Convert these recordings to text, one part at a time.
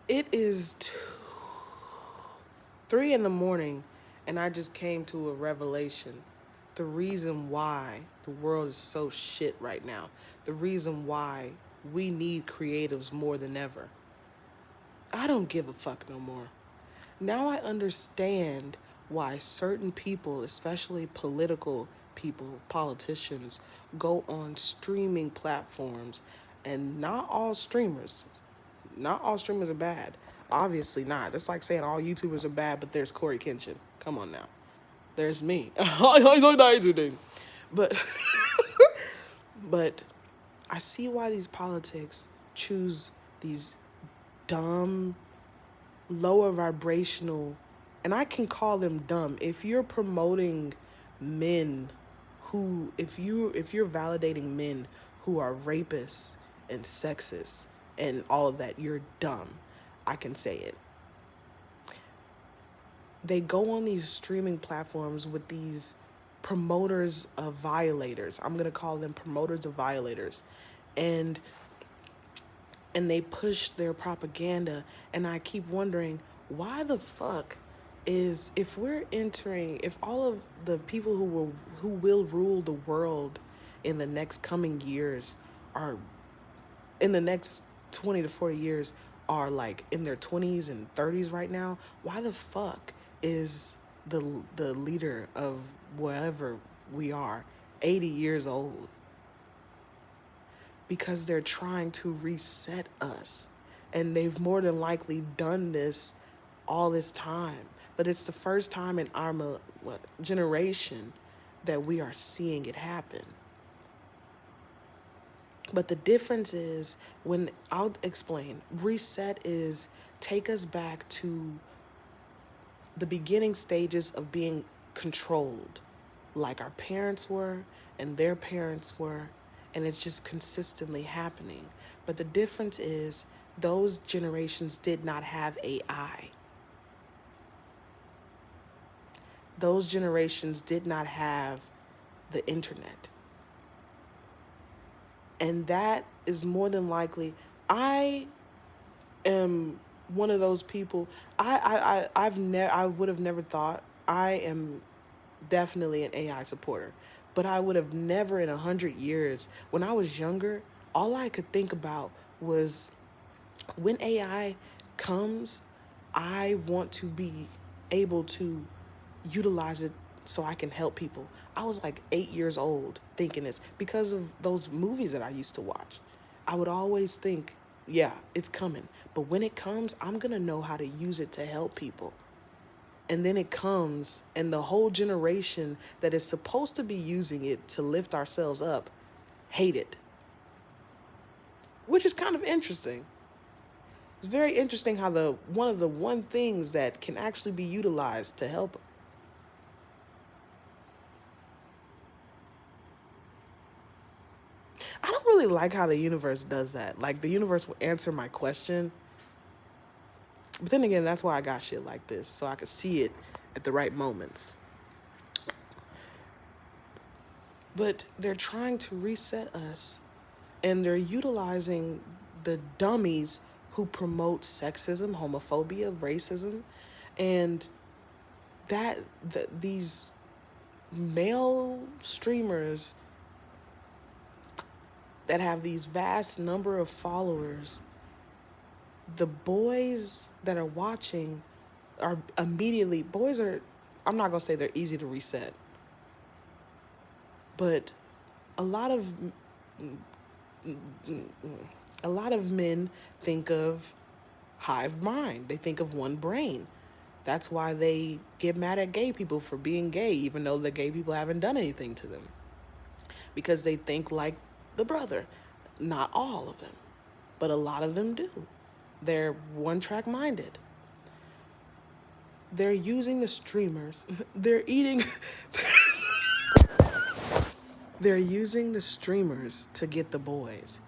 It is 3 in the morning, and I just came to a revelation. The reason why the world is so shit right now, the reason why we need creatives more than ever. I don't give a fuck no more. Now I understand why certain people, especially political people, politicians, go on streaming platforms, and not all streamers are bad. Obviously not. That's like saying all YouTubers are bad, but there's Corey Kenshin. Come on now. There's me. But but I see why these politics choose these dumb, lower vibrational, and I can call them dumb. If you're promoting men if you're validating men who are rapists and sexist and all of that, you're dumb. I can say it. They go on these streaming platforms with these promoters of violators. I'm going to call them promoters of violators. And they push their propaganda, and I keep wondering why the fuck is, if all of the people who will rule the world in the next coming years are in the next 20 to 40 years are like in their 20s and 30s right now, why the fuck is the leader of wherever we are 80 years old? Because they're trying to reset us. And they've more than likely done this all this time. But it's the first time in our generation that we are seeing it happen. But the difference is, I'll explain, reset is take us back to the beginning stages of being controlled, like our parents were and their parents were, and it's just consistently happening. But the difference is those generations did not have AI. Those generations did not have the internet. And that is more than likely, I am one of those people. I would have never thought. I am definitely an AI supporter, but I would have never in 100 years. When I was younger, all I could think about was when AI comes, I want to be able to utilize it so I can help people. I was like 8 years old thinking this because of those movies that I used to watch. I would always think, yeah, it's coming. But when it comes, I'm going to know how to use it to help people. And then it comes, and the whole generation that is supposed to be using it to lift ourselves up hate it, which is kind of interesting. It's very interesting how one of the things that can actually be utilized to help. I don't really like how the universe does that. Like, the universe will answer my question. But then again, that's why I got shit like this, so I could see it at the right moments. But they're trying to reset us, and they're utilizing the dummies who promote sexism, homophobia, racism, and these male streamers that have these vast number of followers, the boys that are watching are immediately, I'm not going to say they're easy to reset, but a lot of men think of hive mind. They think of one brain. That's why they get mad at gay people for being gay, even though the gay people haven't done anything to them. Because they think like the brother. Not all of them, but a lot of them do. They're one-track minded. They're using the streamers. They're using the streamers to get the boys.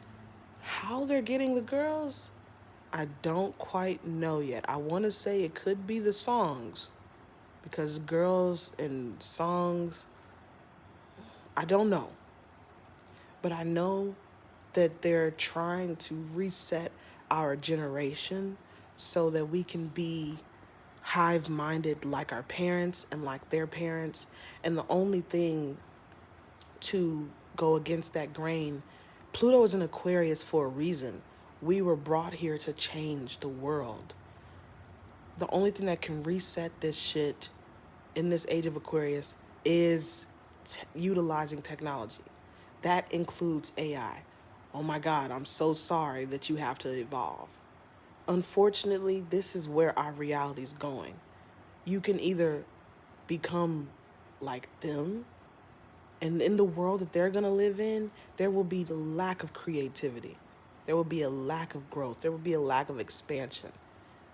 How they're getting the girls, I don't quite know yet. I want to say it could be the songs, because girls and songs, I don't know. But I know that they're trying to reset our generation so that we can be hive-minded like our parents and like their parents. And the only thing to go against that grain, Pluto is an Aquarius for a reason. We were brought here to change the world. The only thing that can reset this shit in this age of Aquarius is utilizing technology. That includes AI. Oh my God, I'm so sorry that you have to evolve. Unfortunately, this is where our reality is going. You can either become like them, and in the world that they're going to live in, there will be the lack of creativity. There will be a lack of growth. There will be a lack of expansion.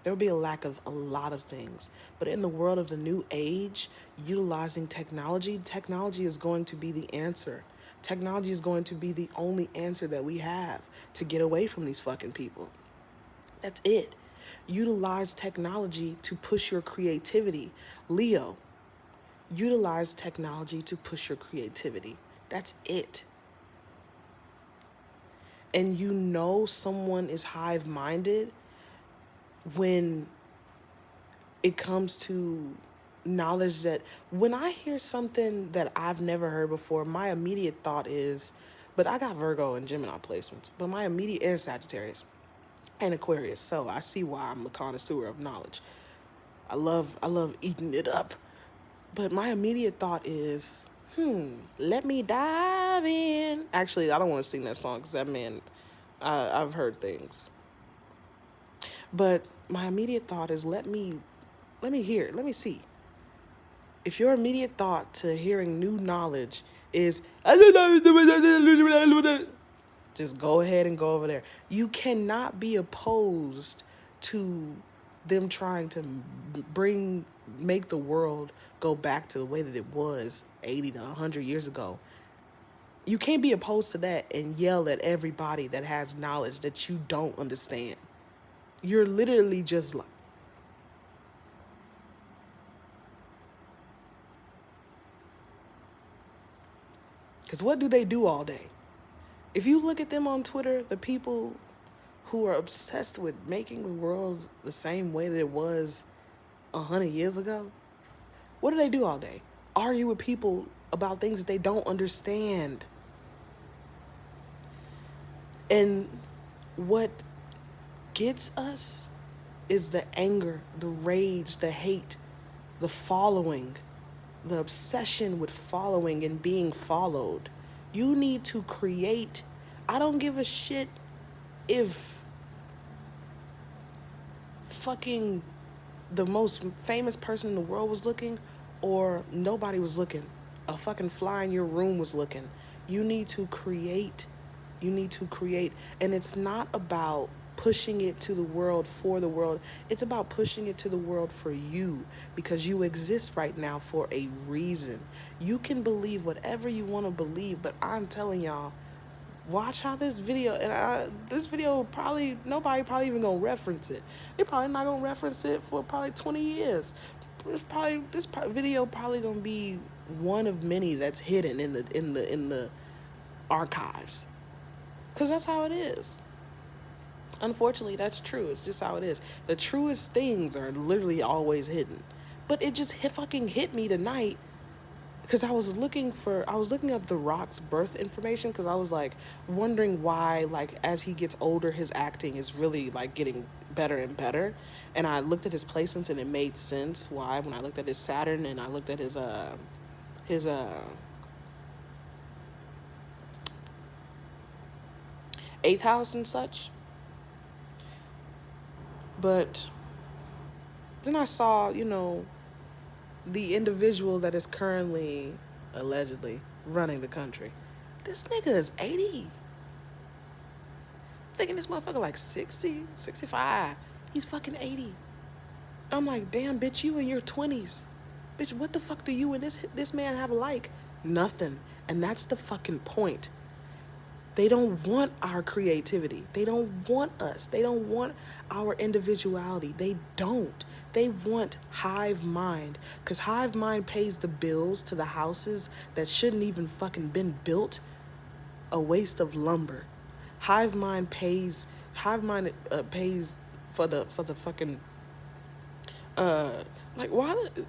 There will be a lack of a lot of things. But in the world of the new age, utilizing technology, technology is going to be the answer. Technology is going to be the only answer that we have to get away from these fucking people. That's it. Utilize technology to push your creativity. Leo, utilize technology to push your creativity. That's it. And you know someone is hive-minded when it comes to knowledge. That when I hear something that I've never heard before, my immediate thought is, but I got Virgo and Gemini placements, but my immediate, and Sagittarius and Aquarius, so I see why I'm a connoisseur of knowledge. I love eating it up. But my immediate thought is, let me dive in. Actually, I don't want to sing that song because that man, I've heard things. But my immediate thought is, let me hear, let me see. If your immediate thought to hearing new knowledge is, just go ahead and go over there. You cannot be opposed to them trying to make the world go back to the way that it was 80 to 100 years ago. You can't be opposed to that and yell at everybody that has knowledge that you don't understand. You're literally just like, because what do they do all day? If you look at them on Twitter, the people who are obsessed with making the world the same way that it was 100 years ago, what do they do all day? Argue with people about things that they don't understand. And what gets us is the anger, the rage, the hate, the following, the obsession with following and being followed. You need to create. I don't give a shit if fucking the most famous person in the world was looking or nobody was looking. A fucking fly in your room was looking. You need to create. You need to create. And it's not about pushing it to the world for the world. It's about pushing it to the world for you, because you exist right now for a reason. You can believe whatever you want to believe, but I'm telling y'all, watch how this video, and this video probably, nobody probably even gonna reference it. They probably not gonna reference it for probably 20 years. This video probably gonna be one of many that's hidden in the archives, because that's how it is. Unfortunately, that's true. It's just how it is. The truest things are literally always hidden. But it just fucking hit me tonight, because I was looking up The Rock's birth information, because I was like wondering why, like, as he gets older, his acting is really like getting better and better. And I looked at his placements and it made sense why, when I looked at his Saturn and I looked at his 8th house and such. But then I saw, the individual that is currently, allegedly, running the country. This nigga is 80. I'm thinking this motherfucker like 60, 65. He's fucking 80. I'm like, damn, bitch, you in your 20s. Bitch, what the fuck do you and this man have alike? Nothing. And that's the fucking point. They don't want our creativity. They don't want us. They don't want our individuality. They don't. They want hive mind, because hive mind pays the bills to the houses that shouldn't even fucking been built. A waste of lumber. Hive mind pays for the fucking like why the,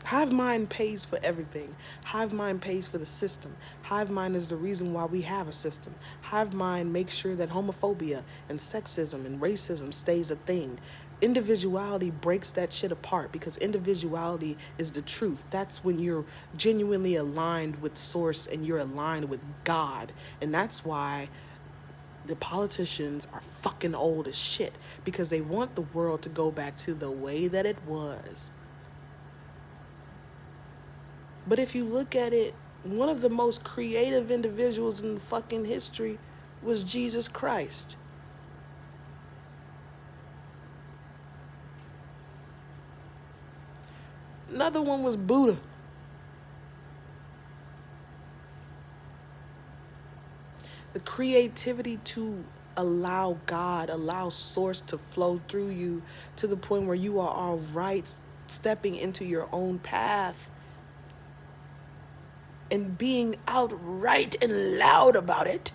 hive mind pays for everything. Hive mind pays for the system. Hive mind is the reason why we have a system. Hive mind makes sure that homophobia and sexism and racism stays a thing. Individuality breaks that shit apart because individuality is the truth. That's when you're genuinely aligned with source and you're aligned with God. And that's why the politicians are fucking old as shit because they want the world to go back to the way that it was. But if you look at it, one of the most creative individuals in fucking history was Jesus Christ. Another one was Buddha. The creativity to allow God, allow source to flow through you to the point where you are all right stepping into your own path and being outright and loud about it.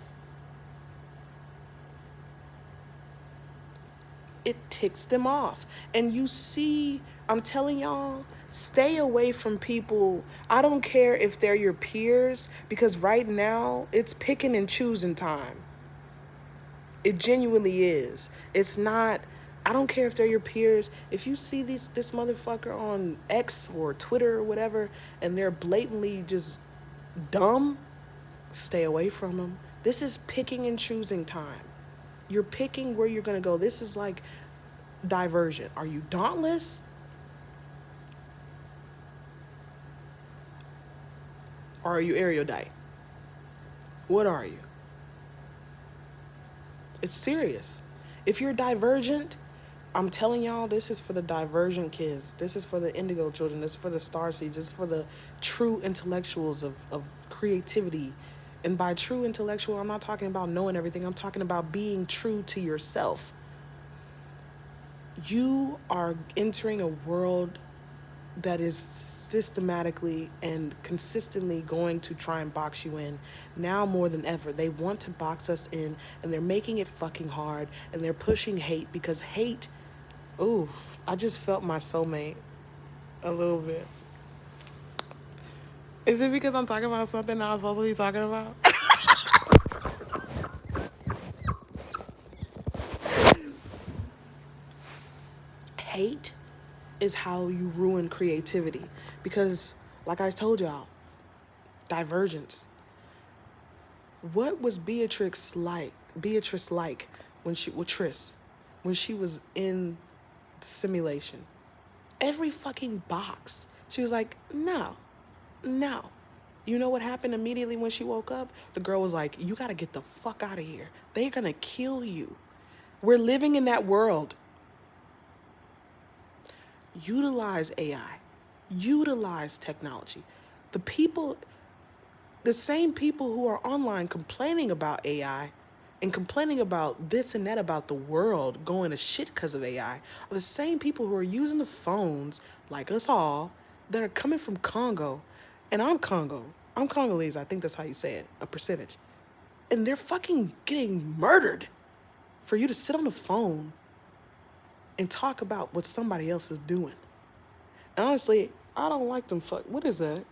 It ticks them off. And you see, I'm telling y'all, stay away from people. I don't care if they're your peers, because right now it's picking and choosing time. It genuinely is. It's not, I don't care if they're your peers. If you see this motherfucker on X or Twitter or whatever, and they're blatantly just dumb, stay away from them. This is picking and choosing time. You're picking where you're going to go. This is like diversion. Are you dauntless? Or are you erudite? What are you? It's serious. If you're divergent, I'm telling y'all, this is for the divergent kids. This is for the indigo children. This is for the starseeds. This is for the true intellectuals of creativity. And by true intellectual, I'm not talking about knowing everything. I'm talking about being true to yourself. You are entering a world that is systematically and consistently going to try and box you in. Now more than ever, they want to box us in, and they're making it fucking hard, and they're pushing hate, because hate, oof, I just felt my soulmate a little bit. Is it because I'm talking about something that I'm supposed to be talking about? Hate is how you ruin creativity, because like I told y'all, divergence. What was Beatrice like when she was in the simulation? Every fucking box. She was like, no. You know what happened immediately when she woke up? The girl was like, you gotta get the fuck out of here. They're gonna kill you. We're living in that world. Utilize AI. Utilize technology. The same people who are online complaining about AI and complaining about this and that about the world going to shit because of AI are the same people who are using the phones, like us all, that are coming from Congo. And I'm Congo. I'm Congolese. I think that's how you say it, a percentage. And they're fucking getting murdered for you to sit on the phone and talk about what somebody else is doing. And honestly, I don't like them what is that?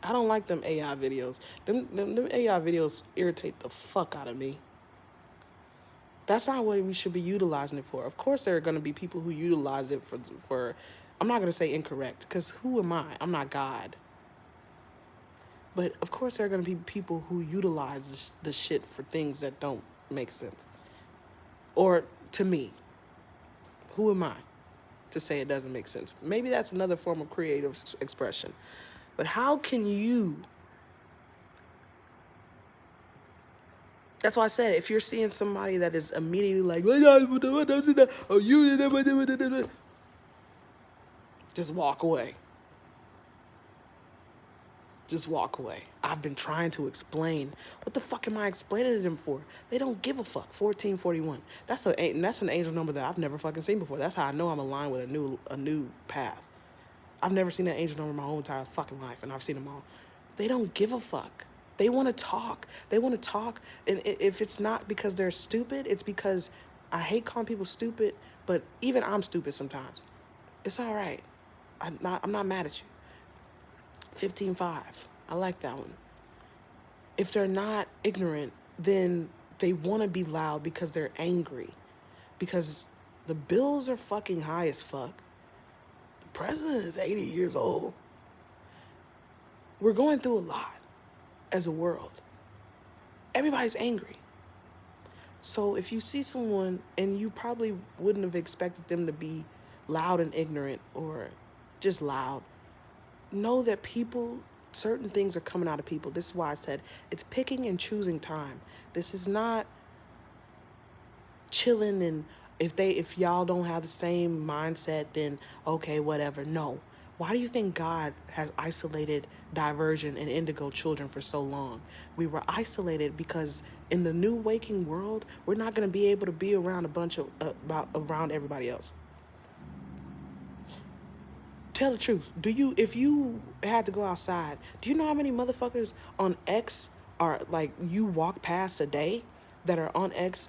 I don't like them AI videos. Them AI videos irritate the fuck out of me. That's not what we should be utilizing it for. Of course, there are going to be people who utilize it for I'm not going to say incorrect, because who am I? I'm not God. But of course, there are going to be people who utilize the shit for things that don't make sense. Or to me, who am I to say it doesn't make sense? Maybe that's another form of creative expression. But how can you? That's why I said, if you're seeing somebody that is immediately like, oh, you, just walk away. Just walk away. I've been trying to explain. What the fuck am I explaining to them for? They don't give a fuck. 1441. That's an angel number that I've never fucking seen before. That's how I know I'm aligned with a new path. I've never seen that angel number my whole entire fucking life, and I've seen them all. They don't give a fuck. They want to talk. And if it's not because they're stupid, it's because I hate calling people stupid, but even I'm stupid sometimes. It's all right. I'm not mad at you. 15-5. I like that one. If they're not ignorant, then they want to be loud because they're angry. Because the bills are fucking high as fuck. The president is 80 years old. We're going through a lot as a world. Everybody's angry. So if you see someone and you probably wouldn't have expected them to be loud and ignorant or just loud, know that certain things are coming out of people. This is why I said it's picking and choosing time. This is not chilling and if y'all don't have the same mindset, then okay, whatever. No. Why do you think God has isolated Diversion and Indigo children for so long? We were isolated because in the new waking world, we're not going to be able to be around around everybody else. Tell the truth. If you had to go outside, do you know how many motherfuckers on X are like you walk past a day that are on X?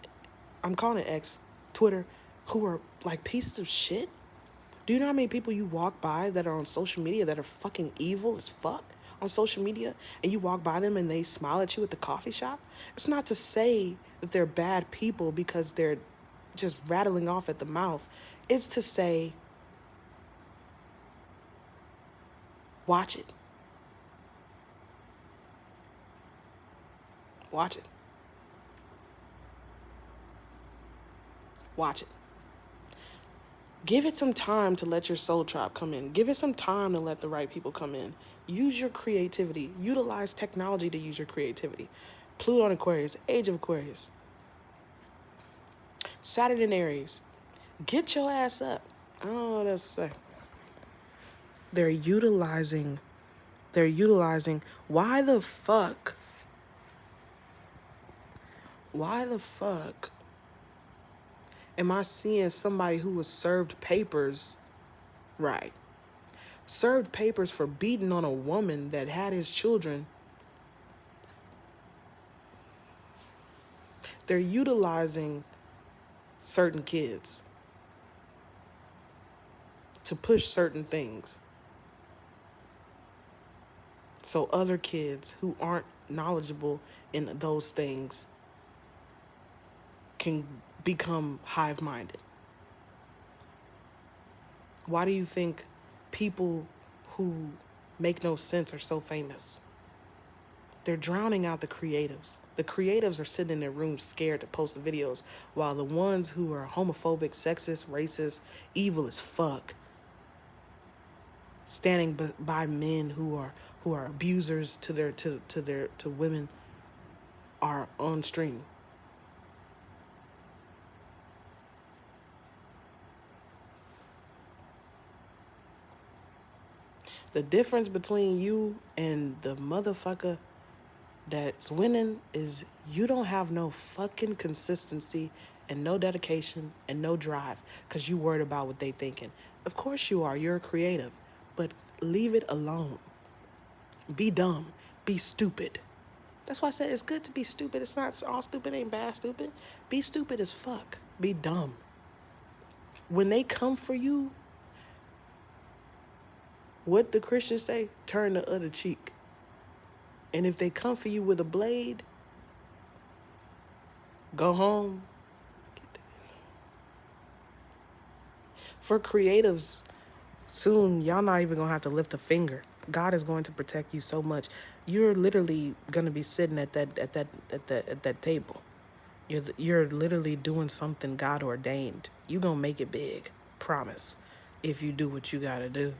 I'm calling it X, Twitter, who are like pieces of shit? Do you know how many people you walk by that are on social media that are fucking evil as fuck on social media, and you walk by them and they smile at you at the coffee shop? It's not to say that they're bad people because they're just rattling off at the mouth. It's to say, watch it. Watch it. Watch it. Give it some time to let your soul tribe come in. Give it some time to let the right people come in. Use your creativity. Utilize technology to use your creativity. Pluto in Aquarius, Age of Aquarius. Saturn in Aries. Get your ass up. I don't know what else to say. They're utilizing. Why the fuck am I seeing somebody who was served papers, right? Served papers for beating on a woman that had his children. They're utilizing certain kids to push certain things. So other kids who aren't knowledgeable in those things can become hive-minded. Why do you think people who make no sense are so famous? They're drowning out the creatives. The creatives are sitting in their rooms scared to post the videos, while the ones who are homophobic, sexist, racist, evil as fuck, standing by men who are abusers to women, are on stream. The difference between you and the motherfucker that's winning is you don't have no fucking consistency and no dedication and no drive because you worried about what they thinking. Of course you are. You're a creative. But leave it alone. Be dumb. Be stupid. That's why I said it's good to be stupid. It's not all stupid ain't bad stupid. Be stupid as fuck. Be dumb. When they come for you, what the Christians say? Turn the other cheek. And if they come for you with a blade, go home. For creatives, soon y'all not even gonna have to lift a finger. God is going to protect you so much. You're literally gonna be sitting at that table. You're literally doing something God ordained. You gonna make it big. Promise. If you do what you gotta do.